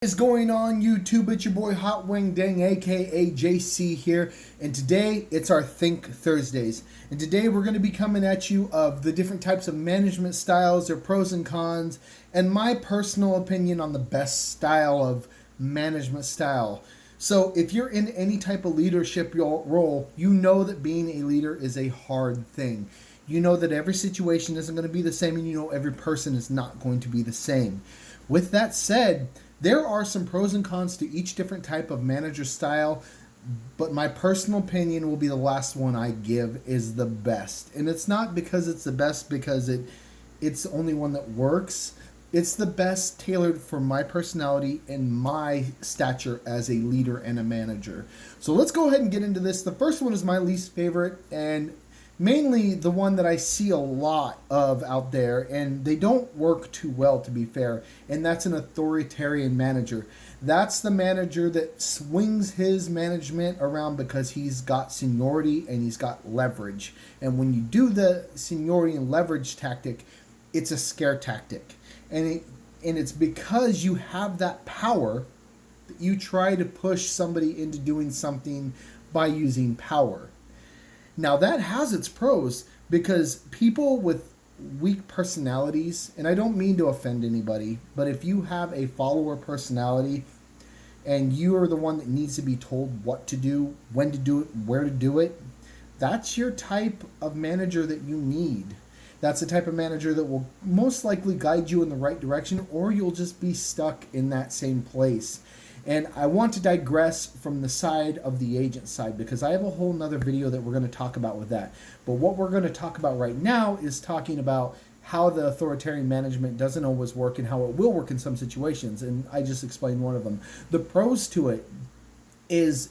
Is going on YouTube? It's your boy Hot Wing Dang, aka JC here, and today it's our Think Thursdays. And today we're going to be coming at you of the different types of management styles, their pros and cons, and my personal opinion on the best style of management style. So if you're in any type of leadership role, you know that being a leader is a hard thing. You know that every situation isn't going to be the same, and you know every person is not going to be the same. With that said, there are some pros and cons to each different type of manager style, but my personal opinion will be the last one I give is the best. And it's not because it's the best because it's the only one that works. It's the best tailored for my personality and my stature as a leader and a manager. So let's go ahead and get into this. The first one is my least favorite and mainly the one that I see a lot of out there, and they don't work too well, to be fair, and that's an authoritarian manager. That's the manager that swings his management around because he's got seniority and he's got leverage. And when you do the seniority and leverage tactic, it's a scare tactic. And it's because you have that power that you try to push somebody into doing something by using power. Now that has its pros because people with weak personalities, and I don't mean to offend anybody, but if you have a follower personality and you are the one that needs to be told what to do, when to do it, where to do it, that's your type of manager that you need. That's the type of manager that will most likely guide you in the right direction, or you'll just be stuck in that same place. And I want to digress from the side of the agent side because I have a whole nother video that we're going to talk about with that. But what we're going to talk about right now is talking about how the authoritarian management doesn't always work and how it will work in some situations. And I just explained one of them. The pros to it is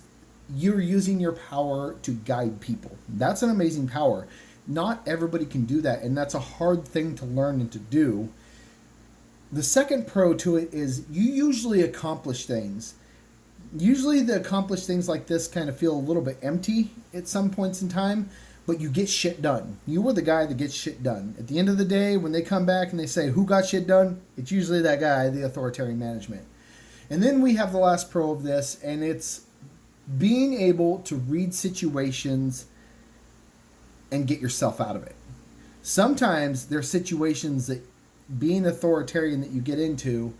you're using your power to guide people. That's an amazing power. Not everybody can do that, and that's a hard thing to learn and to do. The second pro to it is you usually accomplish things. Usually the accomplished things like this kind of feel a little bit empty at some points in time, but you get shit done. You are the guy that gets shit done. At the end of the day, when they come back and they say, who got shit done? It's usually that guy, the authoritarian management. And then we have the last pro of this, and it's being able to read situations and get yourself out of it. Sometimes there are situations that being authoritarian that you get into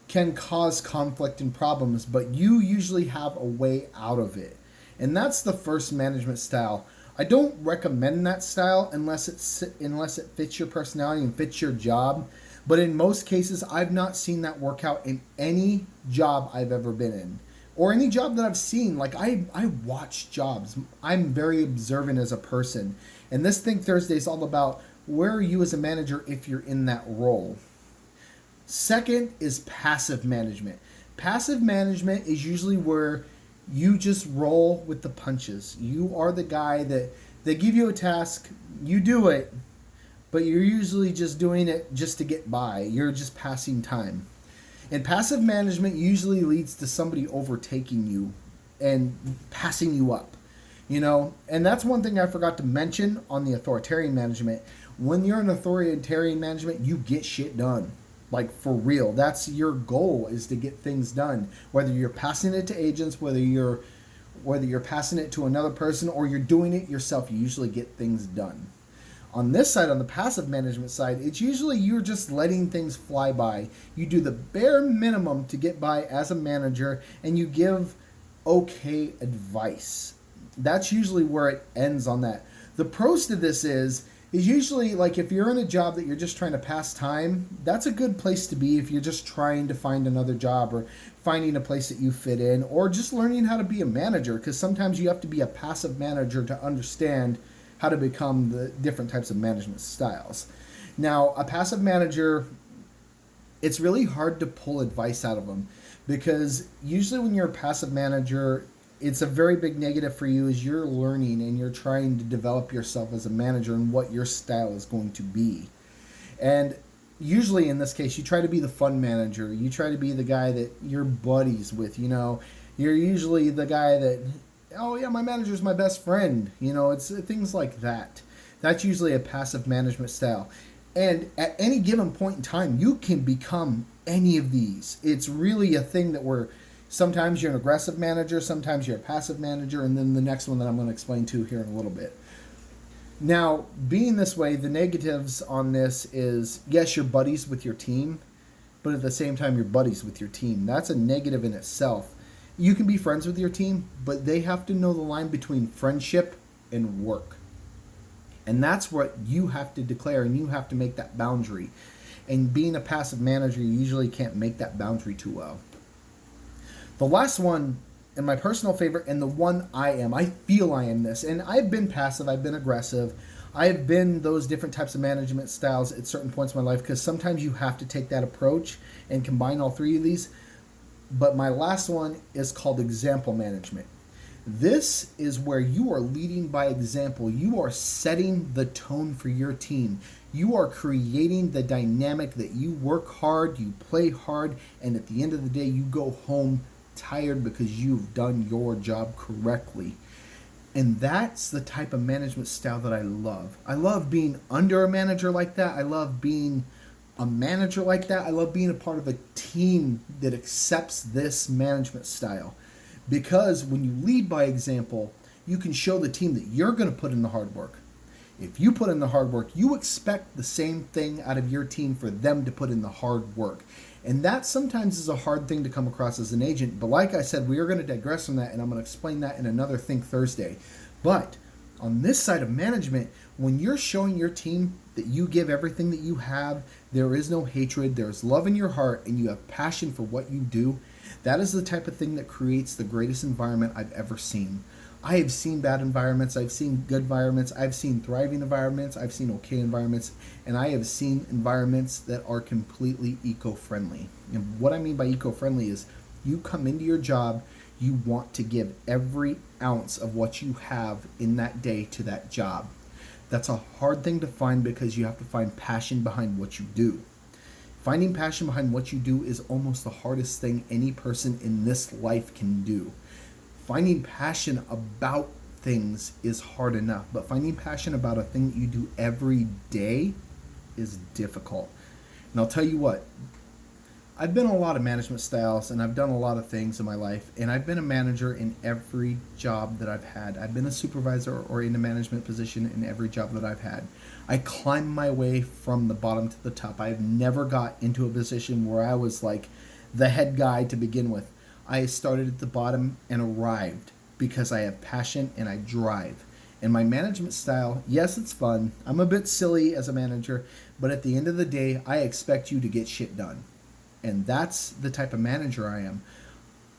can cause conflict and problems, but you usually have a way out of it. And that's the first management style. I don't recommend that style unless it fits your personality and fits your job. But in most cases, I've not seen that work out in any job I've ever been in. Or any job that I've seen. Like I watch jobs. I'm very observant as a person. And this Think Thursday is all about where are you as a manager if you're in that role. Second is passive management. Passive management is usually where you just roll with the punches. You are the guy that they give you a task, you do it, but you're usually just doing it just to get by. You're just passing time. And passive management usually leads to somebody overtaking you and passing you up. You know, and that's one thing I forgot to mention on the authoritarian management. When you're in authoritarian management, you get shit done. Like for real. That's your goal, is to get things done. Whether you're passing it to agents, whether you're passing it to another person, or you're doing it yourself, you usually get things done. On this side, on the passive management side, it's usually you're just letting things fly by. You do the bare minimum to get by as a manager, and you give okay advice. That's usually where it ends on that. The pros to this is usually like if you're in a job that you're just trying to pass time, that's a good place to be if you're just trying to find another job or finding a place that you fit in, or just learning how to be a manager, because sometimes you have to be a passive manager to understand how to become the different types of management styles. Now, a passive manager, it's really hard to pull advice out of them because usually when you're a passive manager, it's a very big negative for you as you're learning and you're trying to develop yourself as a manager and what your style is going to be. And usually in this case, you try to be the fun manager. You try to be the guy that you're buddies with, you know. You're usually the guy that, oh yeah, my manager's my best friend. You know, it's things like that. That's usually a passive management style. And at any given point in time, you can become any of these. It's really a thing that sometimes you're an aggressive manager, sometimes you're a passive manager, and then the next one that I'm going to explain to here in a little bit. Now, being this way, the negatives on this is, yes, you're buddies with your team, but at the same time, you're buddies with your team. That's a negative in itself. You can be friends with your team, but they have to know the line between friendship and work. And that's what you have to declare, and you have to make that boundary. And being a passive manager, you usually can't make that boundary too well. The last one, and my personal favorite, and the one I feel I am this, and I've been passive, I've been aggressive, I have been those different types of management styles at certain points in my life, because sometimes you have to take that approach and combine all three of these. But my last one is called example management. This is where you are leading by example. You are setting the tone for your team. You are creating the dynamic that you work hard, you play hard, and at the end of the day, you go home tired because you've done your job correctly. And that's the type of management style that I love. I love being under a manager like that. I love being a manager like that. I love being a part of a team that accepts this management style. Because when you lead by example, you can show the team that you're going to put in the hard work. If you put in the hard work, you expect the same thing out of your team for them to put in the hard work. And that sometimes is a hard thing to come across as an agent. But like I said, we are going to digress from that, and I'm going to explain that in another Think Thursday. But on this side of management, when you're showing your team that you give everything that you have, there is no hatred, there's love in your heart, and you have passion for what you do, that is the type of thing that creates the greatest environment I've ever seen. I have seen bad environments, I've seen good environments, I've seen thriving environments, I've seen okay environments, and I have seen environments that are completely eco-friendly. And what I mean by eco-friendly is you come into your job, you want to give every ounce of what you have in that day to that job. That's a hard thing to find because you have to find passion behind what you do. Finding passion behind what you do is almost the hardest thing any person in this life can do. Finding passion about things is hard enough, but finding passion about a thing that you do every day is difficult. And I'll tell you what, I've been in a lot of management styles and I've done a lot of things in my life, and I've been a manager in every job that I've had. I've been a supervisor or in a management position in every job that I've had. I climbed my way from the bottom to the top. I've never got into a position where I was like the head guy to begin with. I started at the bottom and arrived because I have passion and I drive. And my management style, yes, it's fun. I'm a bit silly as a manager, but at the end of the day, I expect you to get shit done. And that's the type of manager I am.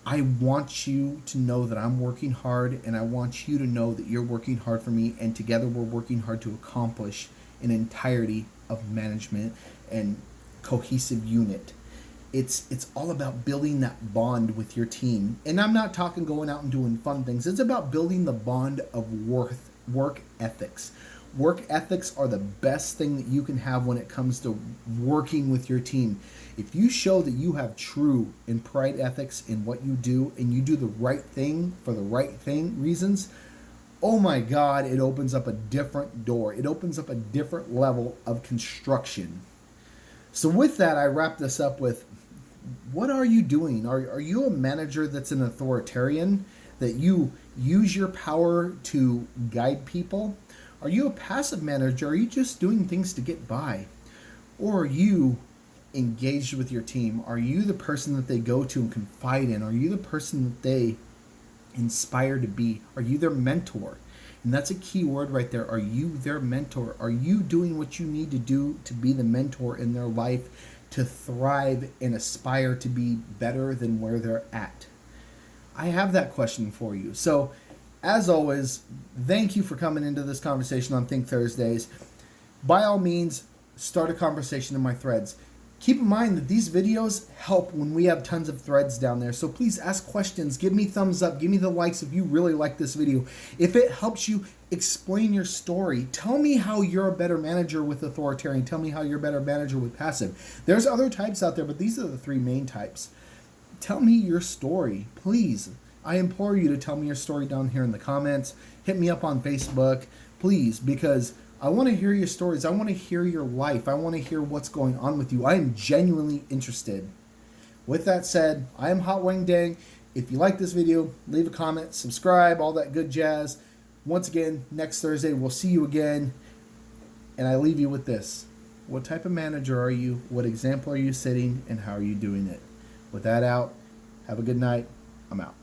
I want you to know that I'm working hard, and I want you to know that you're working hard for me, and together we're working hard to accomplish an entirety of management and cohesive unit. It's all about building that bond with your team. And I'm not talking going out and doing fun things. It's about building the bond of work ethics. Work ethics are the best thing that you can have when it comes to working with your team. If you show that you have true and pride ethics in what you do, and you do the right thing for the right thing reasons, oh my God, it opens up a different door. It opens up a different level of construction. So with that, I wrap this up with, what are you doing? Are you a manager that's an authoritarian, that you use your power to guide people? Are you a passive manager? Are you just doing things to get by? Or are you engaged with your team? Are you the person that they go to and confide in? Are you the person that they inspire to be? Are you their mentor? And that's a key word right there. Are you their mentor? Are you doing what you need to do to be the mentor in their life, to thrive and aspire to be better than where they're at? I have that question for you. So, as always, thank you for coming into this conversation on Think Thursdays. By all means, start a conversation in my threads. Keep in mind that these videos help when we have tons of threads down there. So please ask questions. Give me thumbs up. Give me the likes if you really like this video. If it helps you, explain your story. Tell me how you're a better manager with authoritarian. Tell me how you're a better manager with passive. There's other types out there, but these are the three main types. Tell me your story, please. I implore you to tell me your story down here in the comments. Hit me up on Facebook, please, because I want to hear your stories. I want to hear your life. I want to hear what's going on with you. I am genuinely interested. With that said, I am Hot Wing Dang. If you like this video, leave a comment, subscribe, all that good jazz. Once again, next Thursday, we'll see you again. And I leave you with this. What type of manager are you? What example are you setting? And how are you doing it? With that out, have a good night. I'm out.